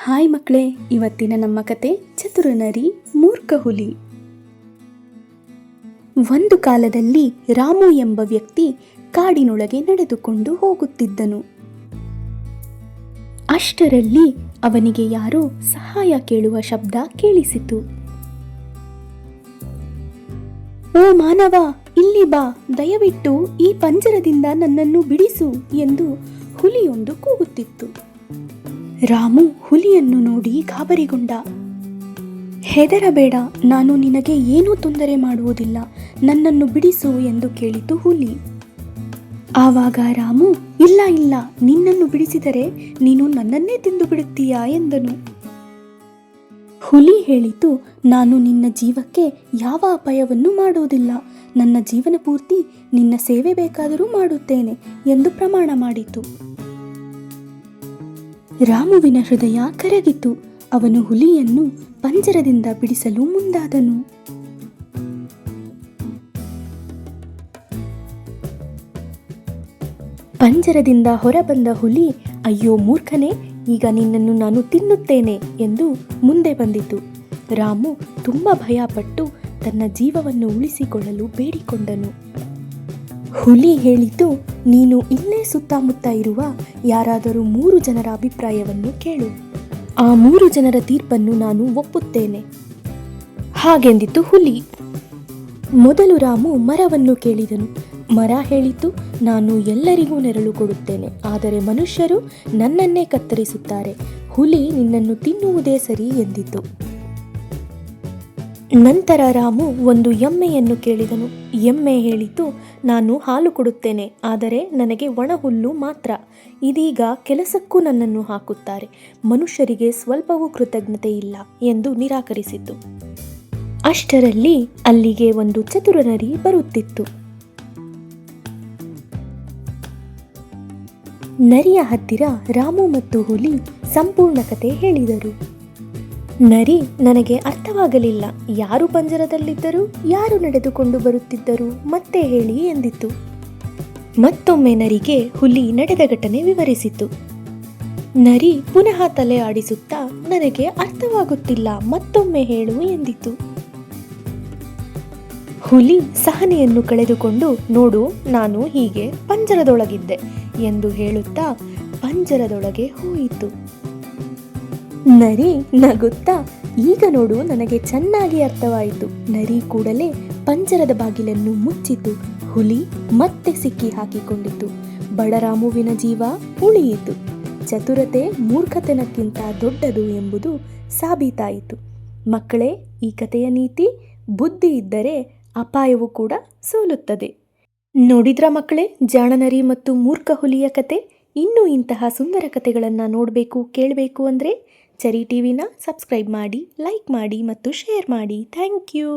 Hi ಮಕ್ಕಳೇ, ಇವತ್ತಿನ ನಮ್ಮ ಕತೆ ಚತುರ ನರಿ ಮೂರ್ಖ ಹುಲಿ. ಒಂದು ಕಾಲದಲ್ಲಿ ರಾಮು ಎಂಬ ವ್ಯಕ್ತಿ ಕಾಡಿನೊಳಗೆ ನಡೆದುಕೊಂಡು ಹೋಗುತ್ತಿದ್ದನು. ಅಷ್ಟರಲ್ಲಿ ಅವನಿಗೆ ಯಾರೋ ಸಹಾಯ ಕೇಳುವ ಶಬ್ದ ಕೇಳಿಸಿತು. ಓ ಮಾನವ, ಇಲ್ಲಿ ಬಾ, ದಯವಿಟ್ಟು ಈ ಪಂಜರದಿಂದ ನನ್ನನ್ನು ಬಿಡಿಸು ಎಂದು ಹುಲಿಯೊಂದು ಕೂಗುತ್ತಿತ್ತು. ರಾಮು ಹುಲಿಯನ್ನು ನೋಡಿ ಗಾಬರಿಗೊಂಡ. ಹೆದರಬೇಡ, ನಾನು ನಿನಗೆ ಏನೂ ತೊಂದರೆ ಮಾಡುವುದಿಲ್ಲ, ನನ್ನನ್ನು ಬಿಡಿಸು ಎಂದು ಕೇಳಿತು ಹುಲಿ. ಆವಾಗ ರಾಮು, ಇಲ್ಲ ಇಲ್ಲ, ನಿನ್ನನ್ನು ಬಿಡಿಸಿದರೆ ನೀನು ನನ್ನನ್ನೇ ತಿಂದು ಬಿಡುತ್ತೀಯಾ ಎಂದನು. ಹುಲಿ ಹೇಳಿತು, ನಾನು ನಿನ್ನ ಜೀವಕ್ಕೆ ಯಾವ ಅಪಾಯವನ್ನು ಮಾಡುವುದಿಲ್ಲ, ನನ್ನ ಜೀವನ ಪೂರ್ತಿ ನಿನ್ನ ಸೇವೆ ಬೇಕಾದರೂ ಮಾಡುತ್ತೇನೆ ಎಂದು ಪ್ರಮಾಣ ಮಾಡಿತು. ರಾಮುವಿನ ಹೃದಯ ಕರಗಿತು. ಅವನು ಹುಲಿಯನ್ನು ಪಂಜರದಿಂದ ಬಿಡಿಸಲು ಮುಂದಾದನು. ಪಂಜರದಿಂದ ಹೊರಬಂದ ಹುಲಿ, ಅಯ್ಯೋ ಮೂರ್ಖನೇ, ಈಗ ನಿನ್ನನ್ನು ನಾನು ತಿನ್ನುತ್ತೇನೆ ಎಂದು ಮುಂದೆ ಬಂದಿತು. ರಾಮು ತುಂಬ ಭಯಪಟ್ಟು ತನ್ನ ಜೀವವನ್ನು ಉಳಿಸಿಕೊಳ್ಳಲು ಬೇಡಿಕೊಂಡನು. ಹುಲಿ ಹೇಳಿತು, ನೀನು ಇಲ್ಲೇ ಸುತ್ತಮುತ್ತ ಇರುವ ಯಾರಾದರೂ 3 ಜನರ ಅಭಿಪ್ರಾಯವನ್ನು ಕೇಳು, ಆ 3 ಜನರ ತೀರ್ಪನ್ನು ನಾನು ಒಪ್ಪುತ್ತೇನೆ. ಹಾಗೆಂದಿತು ಹುಲಿ. ಮೊದಲು ರಾಮು ಮರವನ್ನು ಕೇಳಿದನು. ಮರ ಹೇಳಿತು, ನಾನು ಎಲ್ಲರಿಗೂ ನೆರಳು ಕೊಡುತ್ತೇನೆ, ಆದರೆ ಮನುಷ್ಯರು ನನ್ನನ್ನೇ ಕತ್ತರಿಸುತ್ತಾರೆ, ಹುಲಿ ನಿನ್ನನ್ನು ತಿನ್ನುವುದೇ ಸರಿ ಎಂದಿತು. ನಂತರ ರಾಮು ಒಂದು ಎಮ್ಮೆಯನ್ನು ಕೇಳಿದನು. ಎಮ್ಮೆ ಹೇಳಿತು, ನಾನು ಹಾಲು ಕೊಡುತ್ತೇನೆ, ಆದರೆ ನನಗೆ ಒಣ ಹುಲ್ಲು ಮಾತ್ರ, ಇದೀಗ ಕೆಲಸಕ್ಕೂ ನನ್ನನ್ನು ಹಾಕುತ್ತಾರೆ, ಮನುಷ್ಯರಿಗೆ ಸ್ವಲ್ಪವೂ ಕೃತಜ್ಞತೆ ಇಲ್ಲ ಎಂದು ನಿರಾಕರಿಸಿತು. ಅಷ್ಟರಲ್ಲಿ ಅಲ್ಲಿಗೆ ಒಂದು ಚತುರ ನರಿ ಬರುತ್ತಿತ್ತು. ನರಿಯ ಹತ್ತಿರ ರಾಮು ಮತ್ತು ಹುಲಿ ಸಂಪೂರ್ಣ ಕತೆ ಹೇಳಿದರು. ನರಿ, ನನಗೆ ಅರ್ಥವಾಗಲಿಲ್ಲ, ಯಾರು ಪಂಜರದಲ್ಲಿದ್ದರು, ಯಾರು ನಡೆದುಕೊಂಡು ಬರುತ್ತಿದ್ದರು, ಮತ್ತೆ ಹೇಳಿ ಎಂದಿತು. ಮತ್ತೊಮ್ಮೆ ನರಿಗೆ ಹುಲಿ ನಡೆದ ಘಟನೆ ವಿವರಿಸಿತು. ನರಿ ಪುನಃ ತಲೆ ಆಡಿಸುತ್ತಾ, ನನಗೆ ಅರ್ಥವಾಗುತ್ತಿಲ್ಲ, ಮತ್ತೊಮ್ಮೆ ಹೇಳು ಎಂದಿತು. ಹುಲಿ ಸಹನೆಯನ್ನು ಕಳೆದುಕೊಂಡು, ನೋಡು, ನಾನು ಹೀಗೆ ಪಂಜರದೊಳಗಿದ್ದೆ ಎಂದು ಹೇಳುತ್ತಾ ಪಂಜರದೊಳಗೆ ಹೋಯಿತು. ನರಿ ನಗುತ್ತಾ, ಈಗ ನೋಡು, ನನಗೆ ಚೆನ್ನಾಗಿ ಅರ್ಥವಾಯಿತು. ನರಿ ಕೂಡಲೇ ಪಂಜರದ ಬಾಗಿಲನ್ನು ಮುಚ್ಚಿತು. ಹುಲಿ ಮತ್ತೆ ಸಿಕ್ಕಿ ಹಾಕಿಕೊಂಡಿತು. ಬಡರಾಮುವಿನ ಜೀವ ಉಳಿಯಿತು. ಚತುರತೆ ಮೂರ್ಖತನಕ್ಕಿಂತ ದೊಡ್ಡದು ಎಂಬುದು ಸಾಬೀತಾಯಿತು. ಮಕ್ಕಳೇ, ಈ ಕಥೆಯ ನೀತಿ, ಬುದ್ಧಿ ಇದ್ದರೆ ಅಪಾಯವು ಕೂಡ ಸೋಲುತ್ತದೆ. ನೋಡಿದ್ರಾ ಮಕ್ಕಳೇ, ಜಾಣನರಿ ಮತ್ತು ಮೂರ್ಖ ಹುಲಿಯ ಕತೆ? ಇನ್ನೂ ಇಂತಹ ಸುಂದರ ಕಥೆಗಳನ್ನು ನೋಡಬೇಕು, ಕೇಳಬೇಕು ಅಂದರೆ ಚರಿ ಟಿವಿನ ಸಬ್ಸ್ಕ್ರೈಬ್ ಮಾಡಿ, ಲೈಕ್ ಮಾಡಿ ಮತ್ತು ಶೇರ್ ಮಾಡಿ. Thank you.